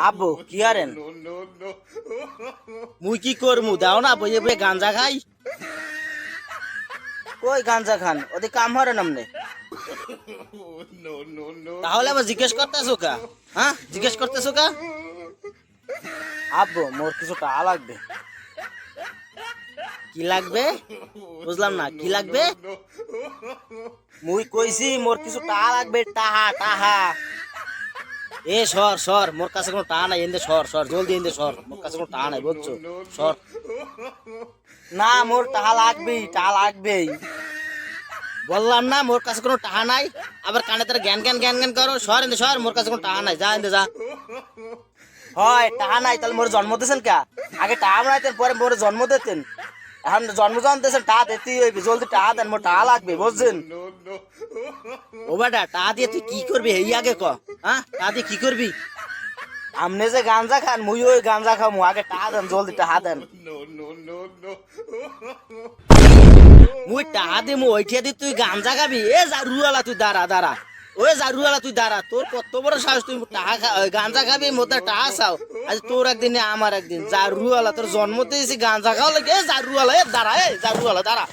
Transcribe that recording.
আব্বু কি আরেন মুই কি করমু দাও না বইয়ে বইয়ে গাঞ্জা খাই কই গাঞ্জা খান ওদের কাম হরে নামনে তাহলে আবার জিজ্ঞেস করতেছো কা হ্যাঁ জিজ্ঞেস করতেছো কা আব্বু মোর কিছু টাকা লাগবে কি লাগবে বুঝলাম না কি লাগবে মুই কইছি মোর কিছু টাকা লাগবে টাহা টাহা এ সর সর মোর কাছে কোনো টাকা নাই এন্দে সর সর জলদি এন্দে সর মোর কাছে কোনো টাকা নাই বুঝছো সর না মোর টাকা লাগবেই টাকা লাগবেই বললাম না মোর কাছে কোনো টাকা নাই আবার কানে তার জ্ঞান জ্ঞান জ্ঞান জ্ঞান করো সর এন্দে সর মোর কাছে কোনো টাকা নাই যা এন্দে যা হয় টাকা নাই তাহলে মোর জন্ম দিয়েছেন কে আগে টাকা বানাইতেন পরে মোর জন্ম দিতেন এখন জন্ম যখন দিয়েছেন টাকা দিতেই হইবে জলদি টাকা দেন মোর টাকা লাগবে বুঝছেন ও বেটা টাকা দিয়ে তুই কি করবি এই আগে ক হ্যাঁ টাকা দিয়ে কি করবি আমনে যে গাঞ্জা খান মুই ওই গাঞ্জা খামু আগে টাকা দেন জলদি টাকা দেন মুই টাকা দে মু ওইটিয়া দি তুই গাঞ্জা খাবি এ জারুয়ালা তুই দাঁড়া দাঁড়া ওই জারুয়ালা তুই দাঁড়া তোর কত বড় সাহস তুই টাকা গাঞ্জা খাবি মোদের টাকা চাও আজ তোর একদিন আমার একদিন জারুয়ালা তোর জন্ম দিয়েছি গাঞ্জা খাওয়া লাগে এ জারুয়ালা এ দাঁড়া এ জারুয়ালা দাঁড়া